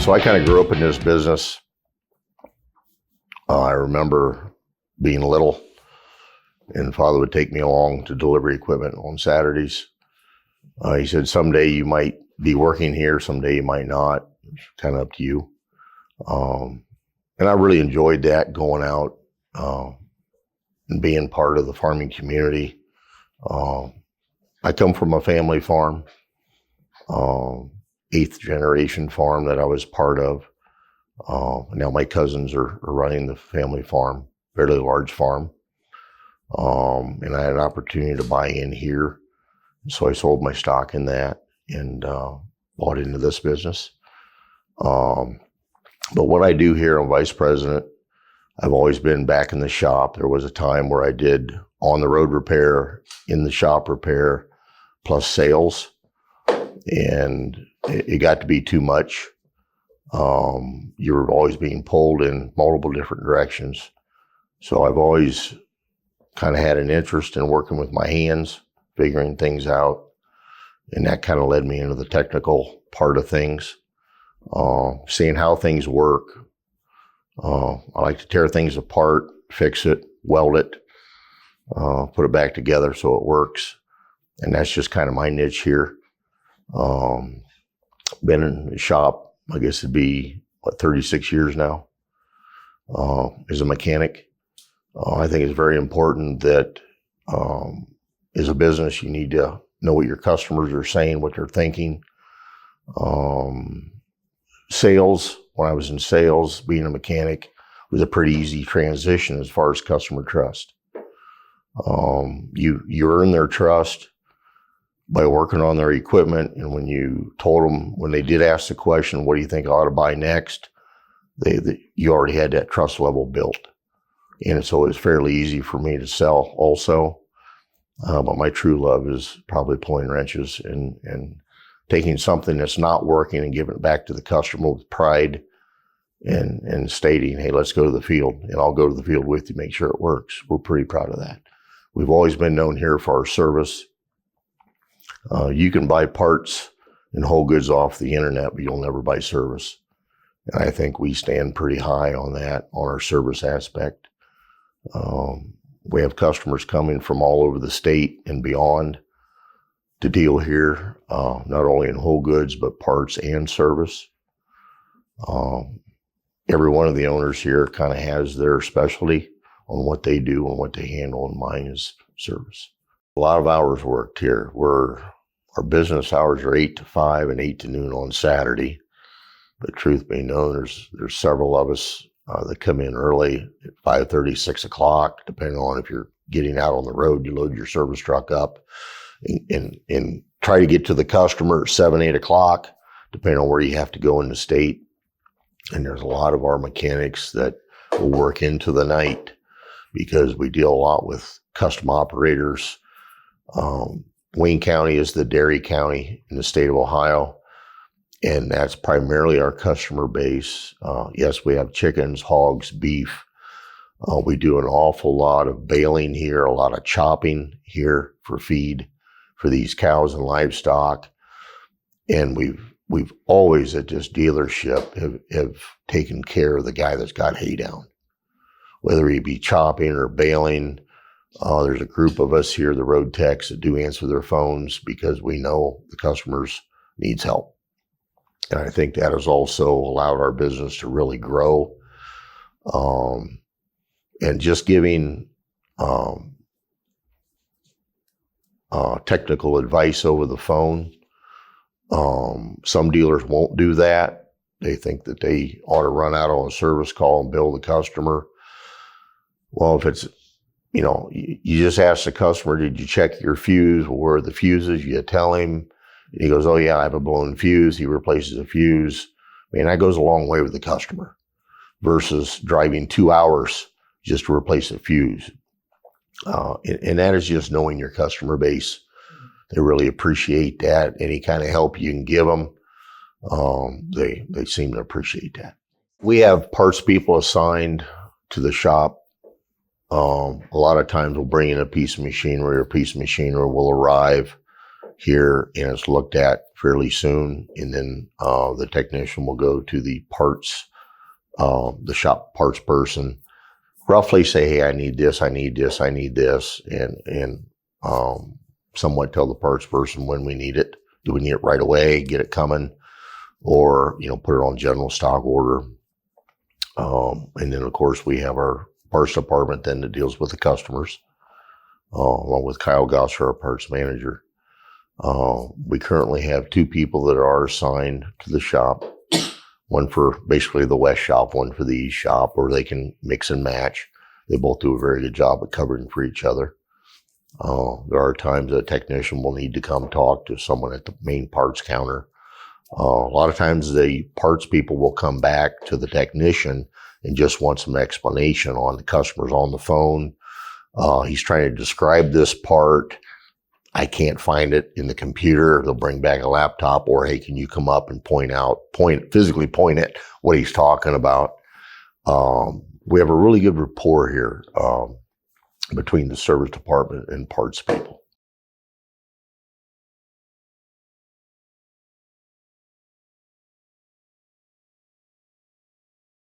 So I kind of grew up in this business. I remember being little, and Father would take me along to deliver equipment on Saturdays. He said, someday you might be working here, someday you might not. It's kind of up to you. And I really enjoyed that, going out and being part of the farming community. I come from a family farm, 8th generation farm that I was part of. Now my cousins are running the family farm, fairly large farm. And I had an opportunity to buy in here. So I sold my stock in that and bought into this business. But what I do here, I'm vice president. I've always been back in the shop. There was a time where I did on-the-road repair, in the shop repair, plus sales. And it got to be too much. You were always being pulled in multiple different directions. So I've always kind of had an interest in working with my hands, figuring things out. And that kind of led me into the technical part of things, seeing how things work. I like to tear things apart, fix it, weld it, put it back together so it works. And that's just kind of my niche here. Been in the shop, I guess it'd be, 36 years now, as a mechanic. I think it's very important that as a business, you need to know what your customers are saying, what they're thinking. Sales, when I was in sales, being a mechanic, was a pretty easy transition as far as customer trust. You earn their trust by working on their equipment, and when you told them, when they did ask the question, what do you think I ought to buy next, you already had that trust level built. And so it was fairly easy for me to sell also. But my true love is probably pulling wrenches and taking something that's not working and giving it back to the customer with pride and stating, hey, let's go to the field, and I'll go to the field with you, make sure it works. We're pretty proud of that. We've always been known here for our service. You can buy parts and whole goods off the internet, but you'll never buy service. And I think we stand pretty high on that, on our service aspect. We have customers coming from all over the state and beyond to deal here, not only in whole goods, but parts and service. Every one of the owners here kind of has their specialty on what they do and what they handle, and mine is service. A lot of hours worked here. Our business hours are 8 to 5 and 8 to noon on Saturday. But truth be known, there's several of us that come in early at 5:30, 6 o'clock, depending on if you're getting out on the road. You load your service truck up and try to get to the customer at 7, 8 o'clock, depending on where you have to go in the state. And there's a lot of our mechanics that will work into the night because we deal a lot with custom operators. Wayne County is the dairy county in the state of Ohio, and that's primarily our customer base. Yes, we have chickens, hogs, beef. We do an awful lot of baling here, a lot of chopping here for feed for these cows and livestock. And we've always at this dealership have taken care of the guy that's got hay down, whether he be chopping or baling. There's a group of us here, the road techs, that do answer their phones because we know the customers needs help. And I think that has also allowed our business to really grow. And just giving technical advice over the phone. Some dealers won't do that. They think that they ought to run out on a service call and bill the customer. Well, if it's, you just ask the customer, did you check your fuse? Well, where are the fuses? You tell him. And he goes, oh yeah, I have a blown fuse. He replaces a fuse. That goes a long way with the customer versus driving 2 hours just to replace a fuse. And that is just knowing your customer base. They really appreciate that. Any kind of help you can give them, they seem to appreciate that. We have parts people assigned to the shop. A lot of times we'll bring in a piece of machinery, or a piece of machinery will arrive here and it's looked at fairly soon, and then the technician will go to the parts, the shop parts person, roughly say, hey, I need this, I need this, I need this, and somewhat tell the parts person when we need it. Do we need it right away, get it coming, or, put it on general stock order. And then, of course, we have our parts department then that deals with the customers, along with Kyle Gosser, our parts manager. We currently have 2 people that are assigned to the shop, one for basically the west shop, one for the east shop, or they can mix and match. They both do a very good job at covering for each other. There are times a technician will need to come talk to someone at the main parts counter. A lot of times the parts people will come back to the technician and just want some explanation on the customer's on the phone. He's trying to describe this part. I can't find it in the computer. They'll bring back a laptop, or, hey, can you come up and physically point at what he's talking about? We have a really good rapport here between the service department and parts people.